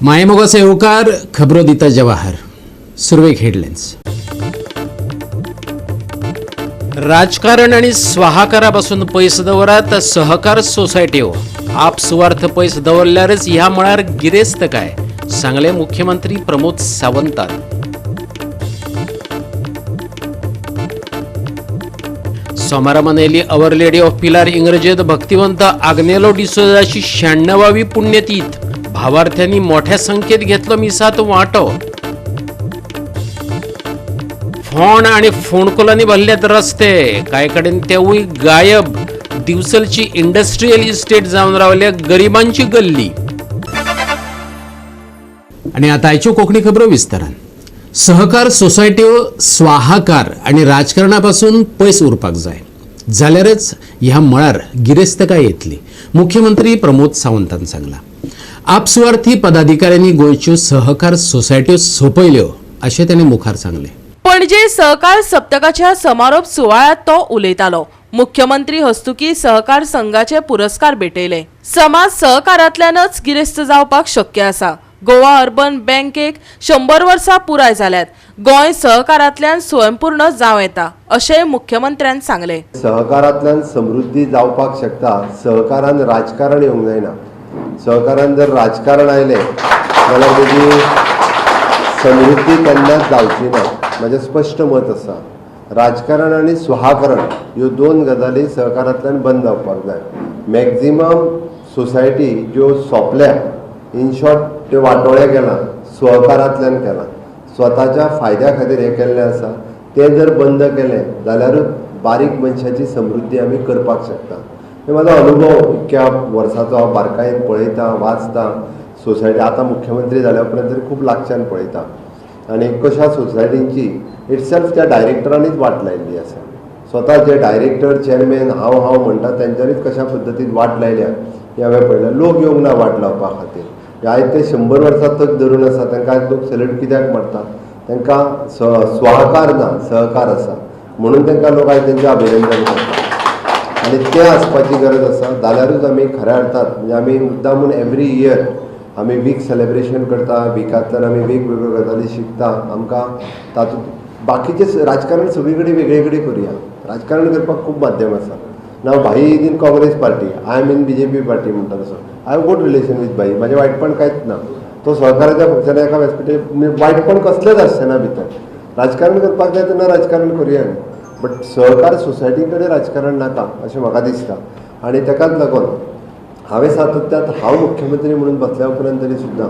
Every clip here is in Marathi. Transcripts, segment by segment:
मायमोगाचे येवकार खबरो दिता जवाहर. सुरवेक हेडलायन्स. राजकारण आणि स्वाहाकारापासून पयस दवरात सहकार सोसायट्यो. आपसुवार्थ पयस दवरल्यारच ह्या मळार गिरेस्त काय, सांगले मुख्यमंत्री प्रमोद सावंतान. सोमारा मनयली अवर लेडी ऑफ पिलार इंग्रजेत भक्तिवंत आग्नेलो डिसोजाची 96वी पुण्यतीथ. भावार्थ्यांनी मोठ्या संख्येत घेतलो मिसात वांटो. फोंड आणि फोंडकोलांनी भरल्यात रस्ते, कांय कडेन तेवूय गायब. दिवसलची इंडस्ट्रियल इस्टेट जावन रावल्या गरिबांची गल्ली. आणि आता आयच्यो कोंकणी खबरो विस्तारान. सहकार सोसायट्यो स्वाहाकार आणि राजकारणापासून पयस उरपाक जाय, जाल्यारच ह्या मळार गिरेस्तकाय येतली, मुख्यमंत्री प्रमोद सावंतान सांगला. आपसुवार्थी पदाधिकाऱ्यांनी गोंयच्यो सहकार सोसायट्यो सोंपयल्यो अशें तांणी मुखार सांगले. पणजे सहकार सप्तकाच्या समारोप सुवाळ्यात तो उलयतालो. मुख्यमंत्री हस्तुकी सहकार संघाचे पुरस्कार भेटयले. समाज सहकारांतल्यानच गिरेस्त जावपाक शक्य आसा. गोवा अर्बन बँकेक 100 वर्सां पुराय जाल्यात. गोंय सहकारांतल्यान स्वयंपूर्ण जावं येता अशें मुख्यमंत्र्यान सांगले. सहकारांतल्यान समृद्धी जावपाक शकता, सहकारान राजकारण येवंक जायना. सहकारान जर राजकारण आयलें जाल्यार तेजी समृद्धी केन्नाच जावची ना. म्हजें स्पश्ट मत आसा. राजकारण आनी स्वाहाकरण ह्यो दोन गजाली सहकारांतल्यान बंद जावपाक जाय. मॅक्झिमम सोसायटी ज्यो सोंपल्या, इन शॉर्ट त्यो वाटोळे केला, सहकारांतल्यान केला, स्वताच्या फायद्या खातीर हें केल्लें आसा. तें जर बंद केलें जाल्यारूच बारीक मनशाची समृद्धी आमी करपाक शकता. हे म्हाजो अनुभव इतक्या वर्सांचो. हांव बारकायेन पळयता, वाचता. सोसायटी आतां मुख्यमंत्री जाल्या उपरांत तरी खूब लागच्यान पळयता. आनी कशा सोसायटींची इटसेल्फ त्या डायरेक्टरांनीच वाट लायिल्ली आसा. स्वता जे डायरेक्टर, चेअरमॅन, हांव म्हणटा तेंच्यांनीच कशा पद्दतीन वाट लायल्या हें हांवें पळयलें. लोक येवंक ना वाट लावपा खातीर. आयज ते 100 वर्सां तक धरून आसा. तांकां आयज लोक सॅल्यूट कित्याक मारता? तांकां स्वाहाकार ना, सहकार आसा म्हणून तांकां लोक आयज तेंचें अभिनंदन करता. आनी तें आसपाची गरज आसा. जाल्यारूच आमी खऱ्या अर्थान म्हणजे आमी मुद्दामून एवरी इयर आमी वीक सेलेब्रेशन करता. विकांतल्यान आमी वेगवेगळ्यो गजाली शिकता. आमकां तातूंत बाकीचें राजकारण सगळी कडेन वेगळे कडेन करुया. राजकारण करपाक खूब माध्यम आसा. Now Bhai is in Congress party, I am in BJP party म्हणटा तसो. I have good relation with Bhai. म्हाजें वायटपण कांयच ना. तो सहकाराच्या फंक्शनाक एका व्यासपीठार वायटपण कसलेंच आसचें ना भितर. राजकारण करपाक जाय तेन्ना राजकारण करुया. बट सहकार सोसायटी कडेन राजकारण नाका अशें म्हाका दिसता. आनी ताकाच लागून हांवें सातत्यान हांव मुख्यमंत्री म्हणून बसल्या उपरांत तरी सुद्दां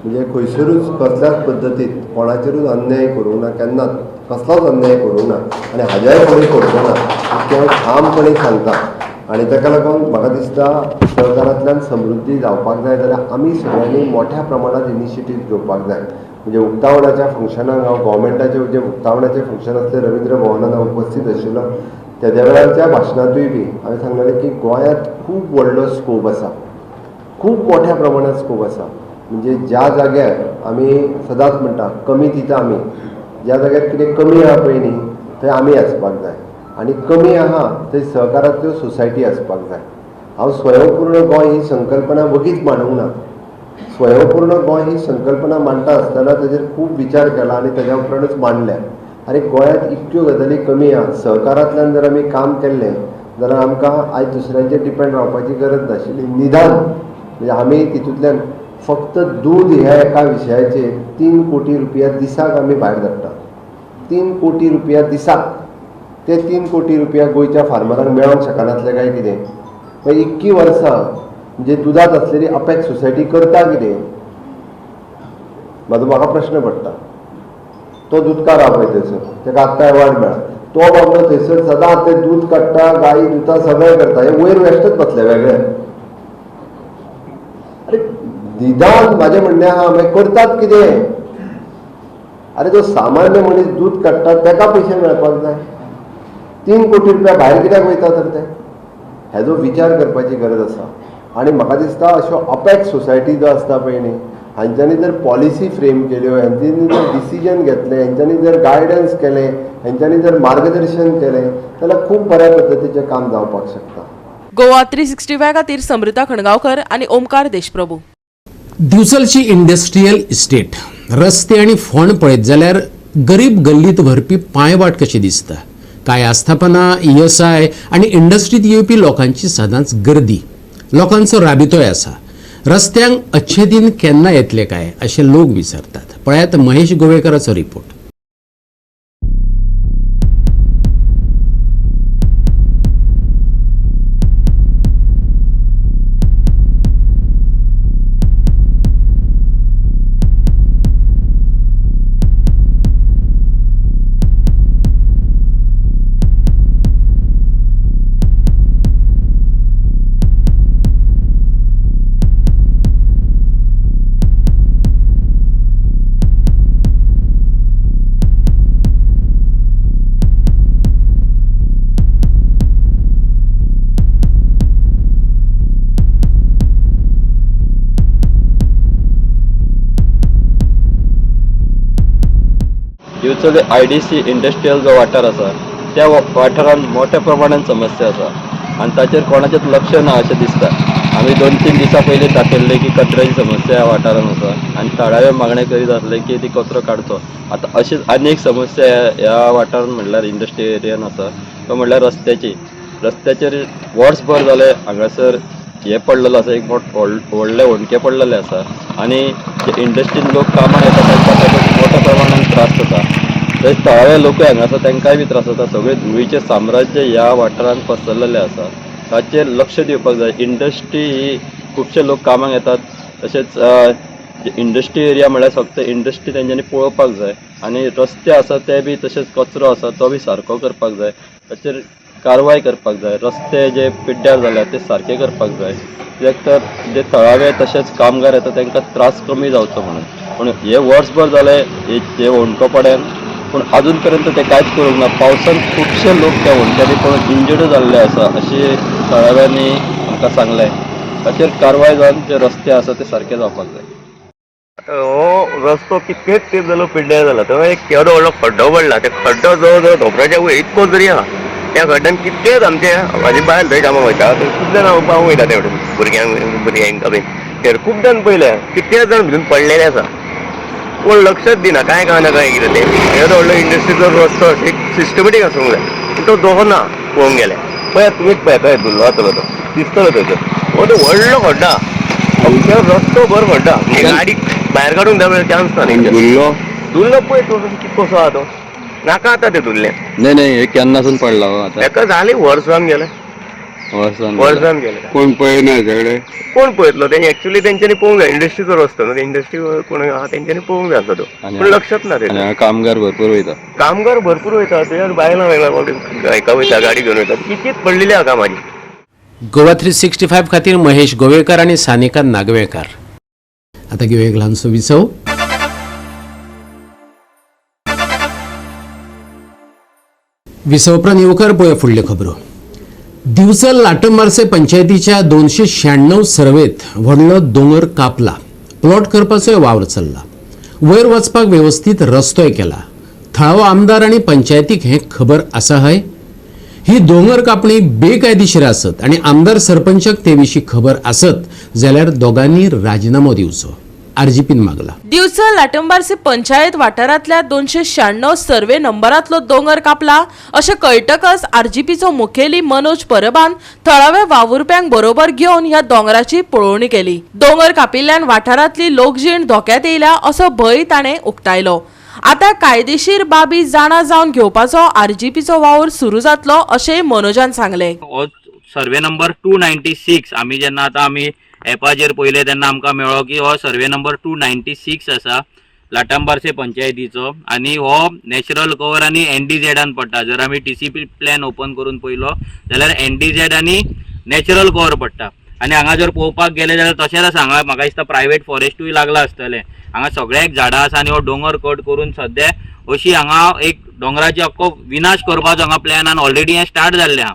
म्हणजे खंयसरूच कसल्याच पद्दतीन कोणाचेरूच अन्याय करूंक ना, केन्नाच कसलोच अन्याय करूंक ना आनी हाज्याय फुडें करचो ना इतकें हांव ठामपणी सांगता. आनी ताका लागून म्हाका दिसता सहकारांतल्यान समृद्धी जावपाक जाय जाल्यार आमी सगळ्यांनी मोठ्या प्रमाणांत इनिशिएटीव घेवपाक जाय. म्हणजे उक्तावणाच्या फंक्शनाक हांव गोवोरमेंटाचें जे उक्तावणाचें फंक्शन आसलें रवींद्र भवनांत हांव उपस्थित आशिल्लो. तेद्या वेळारच्या भाशणांतूय बी हांवें सांगलेलें की गोंयांत खूब व्हडलो स्कोप आसा, खूब मोठ्या प्रमाणांत स्कोप आसा. म्हणजे ज्या जाग्यार आमी सदांच म्हणटा कमी दिता आमी, ज्या जाग्यार कितें कमी आहा पळय न्ही थंय आमी आसपाक जाय. आनी कमी आहा थंय सहकारांतल्यो सोसायटी आसपाक जाय. हांव स्वयंपूर्ण गोंय ही संकल्पना वगीच मांडूंक ना. स्वयंपूर्ण गोंय ही संकल्पना मांडटा आसतना ताजेर खूब विचार केला आनी ताज्या उपरांतूच मांडल्या. आनी गोंयांत इतक्यो गजाली कमी आहा. सहकारांतल्यान जर आमी काम केल्लें जाल्यार आमकां आयज दुसऱ्यांचेर डिपेंड रावपाची गरज नाशिल्ली. निदान म्हणजे आमी तितूंतल्यान फक्त दूद ह्या एका विशयाचेर 3 कोटी रुपया दिसाक आमी भायर धाडटा. 3 कोटी रुपया दिसाक. ते 3 कोटी रुपया गोंयच्या फार्मरांक मेळोंक शकनासलें काय कितें? मागीर 21 वर्सां म्हणजे दुदांत आसलेली अपेक्स सोसायटी करता कितें? म्हाका प्रश्न पडटा. तो दूदकार आहा पळय थंयसर, ताका आत्तां एवॉर्ड मेळ्ळा. तो बाबडो थंयसर सदांच तें दूद काडटा, गाई दुता सगळें करता. हे वयर वेश्टच बसले वेगळे. अरे निदान म्हाजें म्हणणें आहा मागीर करतात कितें? अरे जो सामान्य मनीस दूद काडटा ताका पयशे मेळपाक जाय. 3 कोटी रुपया भायर कित्याक वयता तर ते? हेजो विचार करपाची गरज आसा. आनी म्हाका दिसता अश्यो अपेक्स सोसायटी ज्यो आसता पळय न्ही हांच्यांनी जर पॉलिसी फ्रेम केल्यो, हांच्यांनी जर डिसिजन घेतलें, हांच्यांनी जर गायडन्स केलें, हांच्यांनी जर मार्गदर्शन केलें जाल्यार खूब बऱ्या पद्दतीचें काम जावपाक शकता. गोवा 365 खातीर समृता खणगांवकर आनी ओमकार देशप्रभू. दिवसलची इंडस्ट्रियल इस्टेट रस्ते आणि फोंड पळयत जाल्यार गरीब गल्लीत व्हरपी पांयवाट कशी दिसता. काय आस्थापना ESI आणि इंडस्ट्रीत येवपी लोकांची सदांच गर्दी, लोकांचो राबितोय आसा. रस्त्यांक अच्छे दिन केन्ना येतले काय असे लोक विचारतात. पळयात महेश गोवेकराचो रिपोर्ट. दिवचो जो IDC इंडस्ट्रियल जो वाठार आसा त्या वाठारांत मोठ्या प्रमाणात समस्या आसा आनी ताचेर कोणाचेच लक्ष ना अशें दिसता. आमी 2-3 दिसां पयलीं दाखयल्ले की कचऱ्याची समस्या ह्या वाठारांत आसा आनी थळावे मागणे करीत आसले की ती कचरो काडचो. आतां अशीच आनी एक समस्या ह्या वाठारांत म्हणल्यार इंडस्ट्रियल एरियान आसा तो म्हणल्यार रस्त्याचेर वर्सभर जाले हांगासर हे पडलेलो आसा, एक व्हडले होणके पडलेले आसा आनी जे इंडस्ट्रीन लोक कामाक येता तांकां ताचो मोठ्या प्रमाणात त्रास जाता. थंय थळावे लोक हांगा आसा तांकांय बी त्रास जाता. सगळे धुळीचें साम्राज्य ह्या वाठारांत पसरलेलें आसा. ताचेर लक्ष दिवपाक जाय. इंडस्ट्री ही खुबशे लोक कामाक येतात, तशेंच जे इंडस्ट्री एरिया म्हळ्यार फक्त इंडस्ट्री तेंच्यांनी पळोवपाक जाय आनी रस्ते आसा ते बी तशेंच कचरो आसा तो बी सारको करपाक जाय. ताचेर कारवाय करपाक जाय. रस्ते जे पिड्ड्यार जाल्यात ते सारके करपाक जाय. कित्याक तर जे थळावे तशेंच कामगार येता तांकां त्रास कमी जावचो म्हणून. पूण हे वर्सभर जाले हे होणको पड्यान, पूण अजून पर्यंत ते कांयच करूंक ना. पावसान खुबशे लोक त्या होणक्यांनी पळोवन इंजर्ड जाल्ले आसा अशें थळाव्यांनी आमकां सांगलें. ताचेर कारवाय जावन जे रस्ते आसा ते सारके जावपाक जाय. हो रस्तो कितकेच तेंप जालो पिड्ड्यार जाला. थंय एक केदो व्हडलो खड्डो पडला. ते खड्डो जवळ जवळ धोपराच्या वयर इतको जरी आहा. त्या खड्ड्यान कितकेच आमचे म्हाजी बायल थंय कामाक वयता. खूब जाण पावूंक वयता तेवढे भुरग्यांक बीन. तर खूब जाण पयले कितकेच जाण भितून पडलेले आसा. कोण लक्षच दिना, काय कळना काय कितें तें. येदो व्हडलो इंडस्ट्रीचो रस्तो एक सिस्टमॅटीक आसूंक जाय. पूण तो दोहो ना पळोवंक गेले. पळयात तुमीच पळयात थंय धुल्लो जातलो तो दिसतलो थंयसर. हो तो व्हडलो खड्डा, अख्ख्या रस्तो भर खड्डा. गाडी भायर काडूंक जाय चान्स ना. धुल्लो पळय तो कसो आहा तो. नाका आतां तें धुल्लें. नाही हे केन्नासून पडला हो आता. ताका जाली वर्सान गेले. कोण पळयना सगळे. कोण पळयतलो तेणी एक्चुअली तेंच्यांनी पळोवंक जाय. इंडस्ट्रीचो रस्तो न्हू, इंडस्ट्री कोण आहा तेंच्यांनी पळोवंक जाय असो तो. पूण लक्षात ना ते. कामगार भरपूर वयता. कामगार भरपूर वयता. त्याच्यात बायलां हाका वयता, गाडी घेवन वयता. कितीच पडलेली आहा कामाची. GOA365 खातीर महेश गोवेकर आणि सानिका नागवेकर. आता घेऊ एक ल्हानसो विसव. विसव उपरांत येवकार पळय फुडल्यो खबरो. दिवचल लाटंबारसे पंचायतीच्या 296 सर्वेत व्हडलो दोंगर कापला. प्लॉट करपाचोय वावर चल्ला. वयर वचपाक व्यवस्थीत रस्तोय केला. थळावो आमदार आणि पंचायतीक हे खबर आसा हय. ही दोंगर कापणी बेकायदेशीर आसत आणि आमदार सरपंचाक ते विशीं खबर आसत जाल्यार दोगांनी राजीनामो दिवचो. RGPन मागला. दिवचल लाटंबारसे पंचायत वाठारांतल्या 296 सर्वे नंबरांतलो दोंगर कापला अशें कळटकच RGPचो मुखेली मनोज परबान थळाव्या वावुरप्यांक बरोबर घेवन ह्या दोंगराची पळोवणी केली. दोंगर कापिल्ल्यान वाठारांतली लोकजीण धोक्यात येयल्या असो भंय ताणें उक्तायलो. आता कायदेशीर बाबी जाणा जावन घेवपाचो RGPचो वावर सुरू जातलो अशें मनोजान सांगलें. सर्वे नंबर 296 आमी जेन्ना आतां आमी एपाचेर पयले तेन्ना आमकां मेळ्ळो की हो सर्वे नंबर 296 आसा लाटांबारसे पंचायतीचो आनी हो नॅचरल कवर आनी NDZान पडटा. जर आमी TCP प्लॅन ओपन करून पयलो जाल्यार NDZ आनी नॅचरल कवर पडटा. आनी हांगा जर पळोवपाक गेले जाल्यार तशेंच आसा. हांगा म्हाका दिसता प्रायवेट फॉरेस्टूय लागला आसतलें. हांगा सगळ्याक झाडां आसा आनी हो दोंगर कट करून सद्या अशी हांगा एक दोंगराची अख्खो विनाश करपाचो हांगा प्लॅनान ऑलरेडी हें स्टार्ट जाल्लें आहा.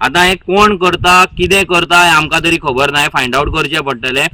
आतां हें कोण करता, कितें करता हें आमकां तरी खबर ना. फायंड आउट करचें पडटलें.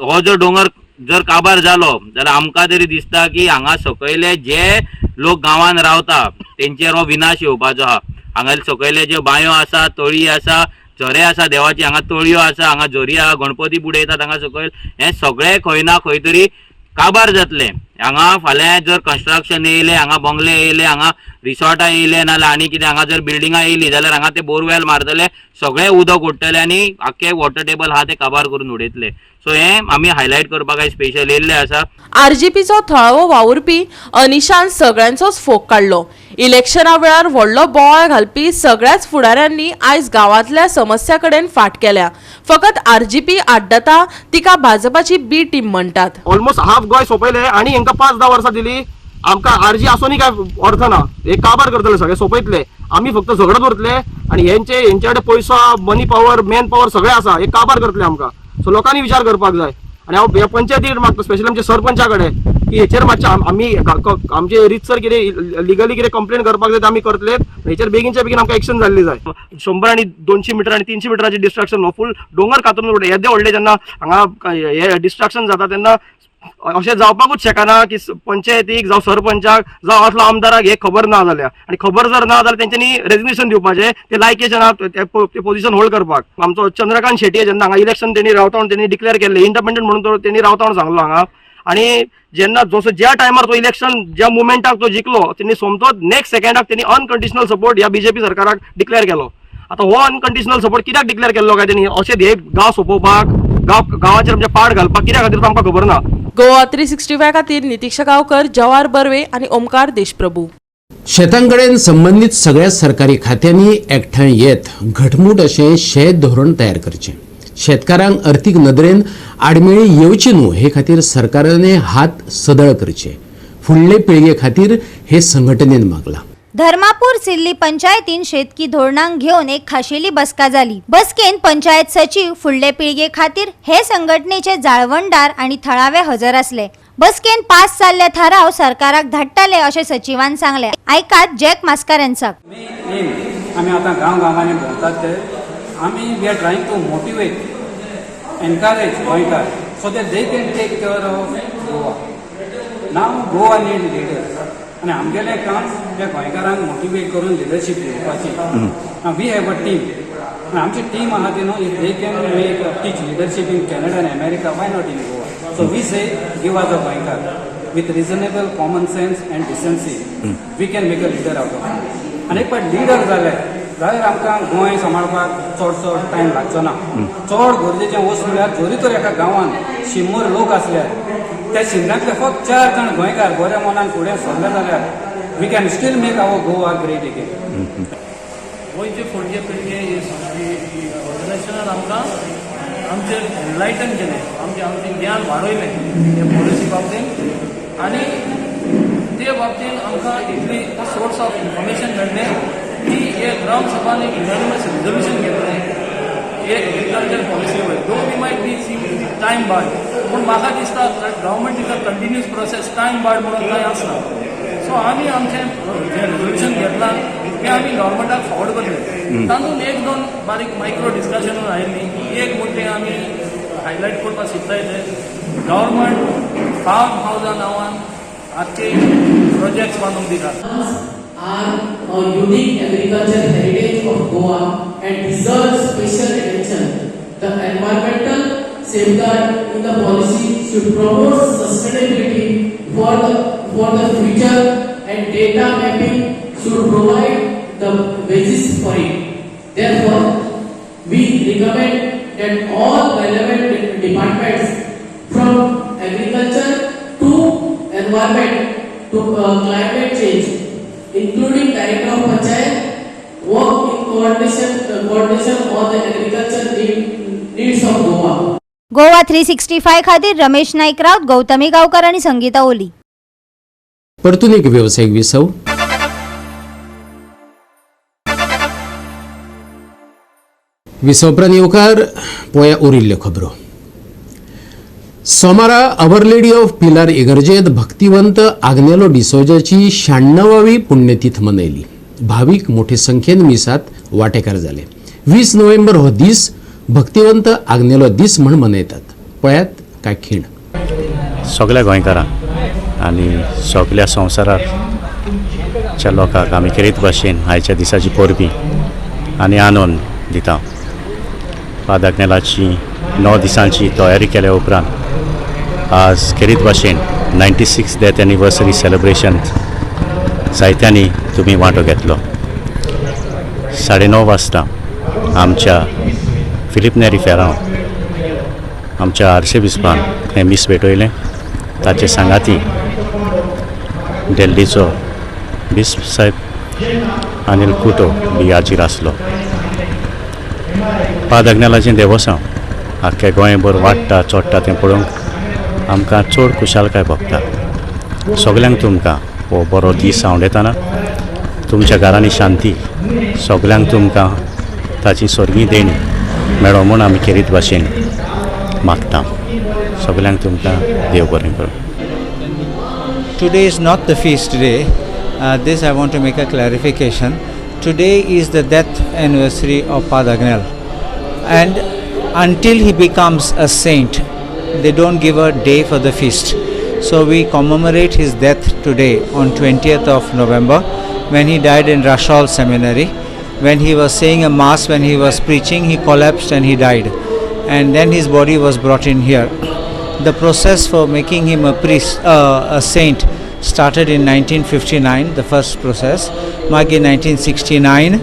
हो जर दोंगर जर काबार जालो जाल्यार आमकां तरी दिसता की हांगा सकयले जे लोक गांवांत रावता तेंचेर हो विनाश येवपाचो आहा. हांगा सकयले ज्यो बांयो आसा, तळी आसा झरे आसा देवाची, हांगा तळयो आसा, हांगा झरी आहा, गणपती बुडयतात हांगा सकयल, हे सगळे खंय ना खंय तरी काबार जातले. हांगा फाल्यां जर कन्स्ट्रक्शन येयले, हांगा बंगले येयले, हांगा रिसॉर्टां येयले, नाल्यार आनी कितें हांगा जर बिल्डिंगां येयली जाल्यार हांगा ते बोरवेल मारतले, सगळे उदक ओडटले आनी आख्खे वॉटर टेबल आहा ते काबार करून उडयतले. सो हे आमी हायलायट करपाक स्पेशल येयल्ले आसा. आरजीपीचो थळावो वावुरपी अनिशान सगळ्यांचोच फोग काडलो. इलेक्शना वेळार व्हडलो बोवाळ घालपी सगळ्याच फुडाऱ्यांनी आयज गांवांतल्या समस्या कडेन फाट केल्या. फकत आरजीपी आड्डता तिका भाजपाची बी टीम म्हणटात. ऑलमोस्ट हाफ गोंय सोंपयले आनी हांकां 5-10 वर्सां दिली. आमकां आरजी आसूनय काय अर्थ ना, हे काबार करतले सगळे सोंपयतले. आमी फक्त झगडत उरतले आनी हेंचे कडेन पयसो, मनी पावर, मॅन पावर सगळे आसा, हे काबार करतले आमकां. सो लोकांनी विचार करपाक जाय. आनी हांव ह्या पंचायतीक मागता, स्पेशली आमच्या सरपंचा कडेन, की हेचेर मातशें आमी आमचे रितसर कितें लिगली कितें कंप्लेन करपाक जाय ते आमी करतले. हेचेर बेगीनच्या बेगीन आमकां एक्शन जाल्ली जाय. 100 आनी 200 मिटर आनी 300 मिटराचें डिस्ट्रक्शन, फूल दोंगर कातरून उडय. येदे व्हडले जेन्ना हांगा हे डिस्ट्रक्शन जाता तेन्ना अशें जावपाकूच शकना की पंचायतीक जावं सरपंचाक जावं असलो आमदाराक हे खबर ना जाल्यार, आनी खबर जर ना जाल्यार तेंच्यांनी रेजिग्नेशन दिवपाचें, ते लायकीचे ना ते पोझिशन होल्ड करपाक. आमचो चंद्रकांत शेट्टी जेन्ना हांगा इलेक्शन तेणी रावतावन तेणी डिक्लेअर केल्लें इंडिपेंडंट म्हणून तो तेणी रावतावन सांगलो हांगा. आनी जेन्ना जसो ज्या टायमार तो इलेक्शन ज्या मुवमेंटाक तो जिखलो तेणी सोमतोच नेक्स्ट सेकंडाक तेणी अनकंडिशनल सपोर्ट ह्या बीजेपी सरकाराक डिक्लेअर केलो. आतां हो अनकंडिशनल सपोर्ट कित्याक डिक्लेअर केल्लो काय तेणी, अशें हे गांव सोंपोवपाक, गांवाचेर आमचे पाड घालपाक कित्या खातीर तो आमकां खबर ना. गोवा 365 खातीर नितीक्षा गांवकर, जवाहर बर्वे आनी ओमकार देशप्रभू. शेतांकडेन संबंधित सगळ्या सरकारी खात्यांनी एकठांय येत घटमूट अशें शेत धोरण तयार करचें. शेतकारांक अर्थीक नदरेन आडमेळी येवची न्हू हे खातीर सरकारान हात सदळ करचे. फुडले पिळगे खातीर हे संघटनेन मागला. धर्मापूर सिल्ली पंचायतीन शेतकी धोरणांक घेवन एक खाशेली बसका जाली. बसकेन पंचायत सचिव, फुडले पिळगे खातीर हे संघटनेचे जाळवणदार आनी थळावे हजर आसले. बसकेन पास जाल्ले थाराव सरकाराक धाडटले अशें सचिवान सांगले. आयकात जॅक मास्कारेन्साक. आमी आतां गांवांनी भोंवतात ते आमी we are trying to motivate, encourage गोंयकार so that they can take care of Goa. नाव गोवा नीड लिडर्स आनी आमगेलें काम त्या गोंयकारांक मोटिवेट करून लिडरशीप दिवपाची. We have a team. आमची टीम आहा ती न्हू, if they can make teach leadership in Canada and America, why not in Goa. So we say give us a गोंयकार with reasonable common sense and decency, we can make a leader out of it. आनी एक पाट लिडर जाल्यार आमकां गोंय सांबाळपाक चडसो टायम लागचो ना. चड गरजेचें वस्त म्हळ्यार जरी तर एका गांवांत 100 लोक आसल्यार त्या 100तले फक्त 4 जाण गोंयकार बऱ्या मनान फुडें सरले जाल्यार we can still make our Goa great again. गोंयचे फुडले पिळगे ऑर्गनायजेशनान आमकां आमचेर एनलायटन केलें, आमचें ज्ञान वाडयलें हे पॉलिसी बाबतींत. आनी ते बाबतींत आमकां इतली सोर्स ऑफ इन्फॉर्मेशन मेळ्ळें की हे ग्रामसभान एक युनानिमस रिजोल्युशन घेतलें हे एग्रीकल्चर पॉलिसी वयर. Though we might be see time barred, पूण म्हाका दिसता government is a continuous process, time barred म्हणून कांय आसना. सो आमी आमचें जें रिजोल्युशन घेतलां तें आमी गव्हर्मेंटाक फॉवर्ड करलें. तातूंत 1-2 बारीक मायक्रो डिस्कशनां आयिल्लीं. एक मुद्दे आमी हायलायट करपाक चिंतताय ते गव्हर्मेंट फार्म हावजा नांवान आख्खे प्रोजेक्ट्स बांदूंक दितात. are a unique agricultural heritage of Goa and deserve special attention. The environmental safeguard in the policy should promote sustainability for the future, and data mapping should provide the basis for it. Therefore, we recommend that all relevant departments from agriculture to environment to climate change, including Director of Panchayat, work in coordination on the agriculture needs of Goa. Goa 365 खातीर रमेश नाईक राऊत, गौतमी गावकर आणि संगीता ओली. परतून एक व्यावसायिक विसव. विसवप्रांत येवकार पोया उरिल्ल्यो खबरो. सोमारा अवर लेडी ऑफ पिलार इगर्जेत भक्तिवंत आग्नेलो डिसोजाची 96वी पुण्यतिथ मनयली. भाविक मोठे संख्येन मिसात वांटेकार जाले. 20 नोव्हेंबर हो दीस भक्तिवंत आग्नेलो दीस म्हण मनयतात. पळयात काय खीण. सगळ्या गोंयकारांक आनी सगळ्या संवसाराच्या लोकांक आमी खेरीत भाशेन आयच्या दिसाची परबी आनी आनंद दिता. पादाग्नेलाची 9 दिसांची तयारी केल्या उपरांत आज खेरीत भाशेन 96 डेथ एनिवर्सरी सेलिब्रेशन जायत्यांनी तुम्ही वांटो घेतलो. 9:30 वाजता आमच्या फिलिप नेरी फेरांव आमच्या आर्शबिस्पान हें मीस भेटयलें. ताचे सांगाती दिल्लीचो बिस्प साहेब अनिल कुटो बी हाजीर आसलो. पादाग्नेलाचें देवसांव आख्ख्या गोंयभर वाडटा चोडटा तें पळोवंक आमकां चड खुशालकाय भोगता. सगल्यांक तुमकां हो बरो दीस आवडेताना तुमच्या घरांनी शांती सगल्यांक तुमकां ताची स्वर्गीय देणी मेळो म्हूण आमी खेरीत भाशेन मागता. सगल्यांक तुमकां देव बरें करूं. Today is not the feast day. This I want to make a clarification. Today is the death anniversary of Padagnel, and until he becomes a saint, they don't give a day for the feast. So we commemorate his death today on 20th of November, when he died in Rashal Seminary. When he was saying a mass, when he was preaching, he collapsed and he died, and then his body was brought in here. The process for making him a priest, a saint, started in 1959, the first process, Mark in 1969,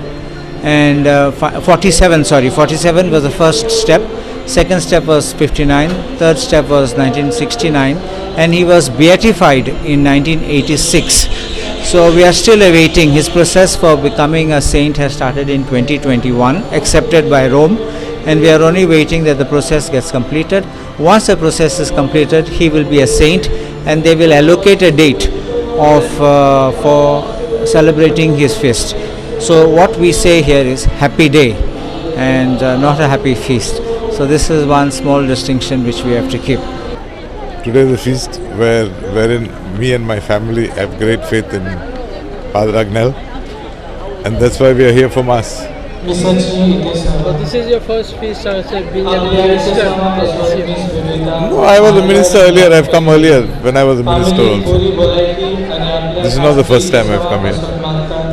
and 47 was the first step, second step was 59, third step was 1969, and he was beatified in 1986. So we are still awaiting. His process for becoming a saint has started in 2021, accepted by Rome, and we are only waiting that the process gets completed. Once the process is completed, he will be a saint, and they will allocate a date for celebrating his feast. So what we say here is happy day and not a happy feast. So this is one small distinction which we have to keep. Today is a feast wherein me and my family have great faith in Father Agnel, and that's why we are here for Mass. So this is your first feast being a minister this year? No, I was a minister earlier. I've come earlier when I was a minister also. This is not the first time I've come here.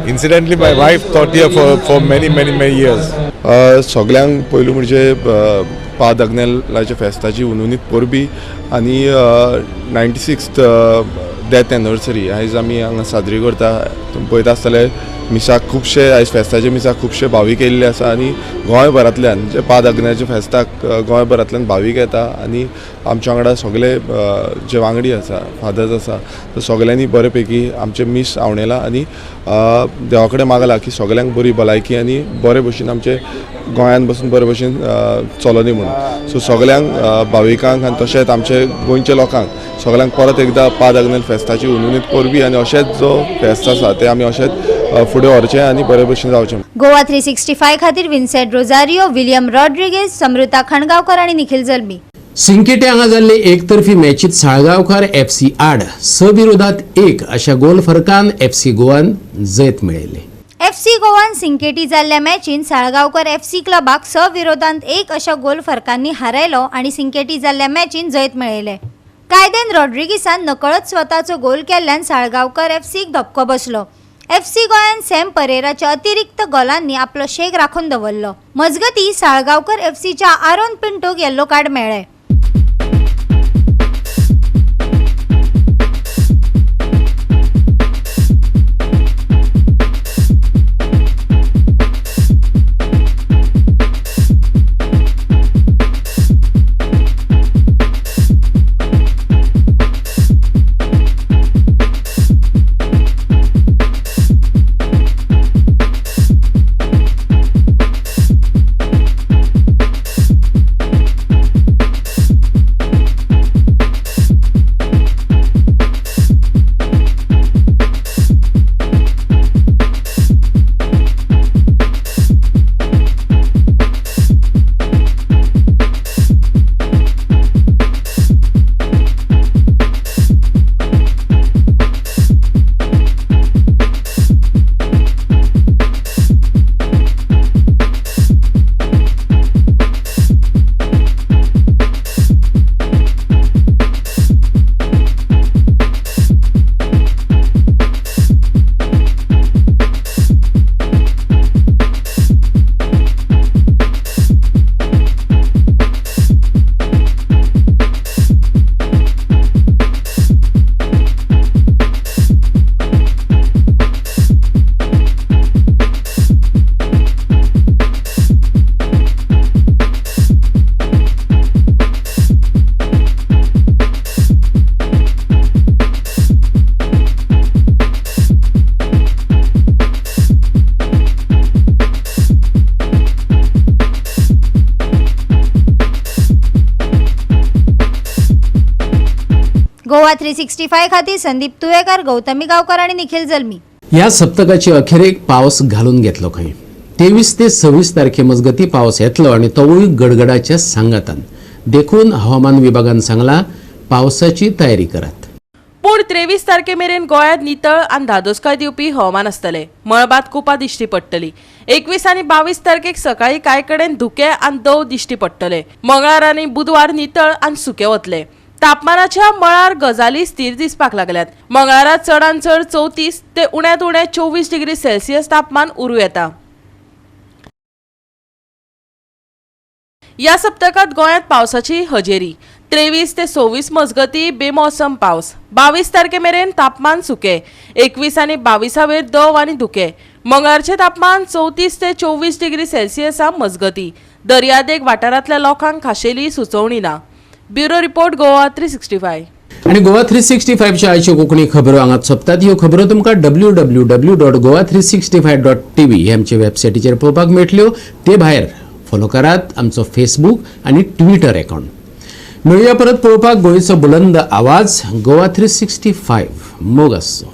Incidentally, my wife taught here for many years. सगळ्यांक पयलू म्हणजे पाद अग्नेलाच्या फेस्ताची उनुनीत परबी आनी 96th डेथ एनिवर्सरी आयज आमी हांगा साजरी करता. तुमी पळयता आसतले मिसाक खुबशे आयज फेस्ताचे मिसाक खुबशे भावीक येयल्ले आसा आनी गोंयभरांतल्यान जे पाद अग्नेच्या फेस्ताक गोंयभरांतल्यान भावीक येता आनी आमच्या वांगडा सगळे जे वांगडी आसा फादर्स आसा ते सगळ्यांनी बरे पैकी आमचे मीस आवणेला आनी देवा कडेन मागला की सगळ्यांक बरी भलायकी आनी बरे भशेन आमचे गोंयान बसून बरे भशेन चलोनी म्हणून. सो सगळ्यांक भाविकांक आनी तशेंच आमचे गोंयच्या लोकांक सगळ्यांक परत एकदा पाद अग्नेल फेस्ताची उनुनीत परबी आनी अशेंच जो फेस्त आसा ते आमी अशेंच फुडें व्हरचें आनी बरे भशेन जावचें. गोवा 365 खातीर विन्सेंट रोजारियो, विलियम रॉड्रिगेज, समृता खणगांवकर आणि निखिल जल्मी. सिंकेटे हांगा जाल्ले एकतर्फी मॅचीत साळगांवकार FC आड 6 विरोधात 1 अशा गोल फरकान FC गोवान जैत मेळयले. FC गोवान सिंकेटी जाल्ल्या मॅचीन साळगांवकर FC क्लबाक 6 विरोधांत 1 अशा गोल फरकांनी हारयलो आणि सिंकेटी जाल्ल्या मॅचीन जैत मेळयले. कायदेन रॉड्रिगिसान नकळत स्वताचो गोल केल्ल्यान साळगांवकर FCक धपको बसलो. FC गोंयान सॅम परेराच्या अतिरिक्त गोलांनी आपलो शेक राखून दवरलो. मजगती साळगांवकर FCच्या आरोन पिंटोक येल्लो कार्ड मेळ्ळे. गोवा 365 खातीर संदीप तुवेकर, गौतमी गांवकर आणि निखिल जल्मी. ह्या सप्तकाची अखेरेक पावस घालून घेतलो खंय. 23 ते 26 तारखे मजगती पावस येतलो आणि तोवूय गडगडाच्या सांगातान. देखून हवामान विभागान सांगला पावसाची तयारी करात. पूण 23 तारखे मेरेन गोंयांत नितळ आनी धादोसकाय दिवपी हवामान आसतले. मळबात कुपां दिश्टी पडटली. 21 आनी 22 तारखेक सकाळी कांय कडेन धुके आनी दंव दिश्टी पडटले. मंगळार आनी बुधवार नितळ आनी सुके वतले. तापमानाच्या मळार गजाली स्थिर दिसपाक लागल्यात. मंगळारा चडांत चड 34 ते उण्यांत उणें 24 डिग्री सेल्सियस तापमान उरूं येता. या सप्तकात गोंयांत पावसाची हजेरी. 23 ते 26 मजगती बेमोसम पावस. 22 तारखे मेरेन तापमान सुके. 21 आनी 22 वेर दंव आनी धुके. मंगळारचे तापमान 34 ते 24 डिग्री सेल्सियसा मजगती. दर्यादेग वाठारांतल्या लोकांक खाशेली सुचोवणी ना. Bureau report Goa 365. आणि गोवा 365 च्या आयच्यो कोंकणी खबरो हांगाच सोंपतात. ह्यो खबरो तुमकां www.goa365.tv हे आमचे वेबसायटीचेर पळोवपाक मेळटल्यो. ते भायर फॉलो करात आमचो फेसबूक आनी ट्विटर अकाउंट. मेळुया परत पळोवपाक गोंयचो बुलंद आवाज. गोवा 365 मोग आसचो.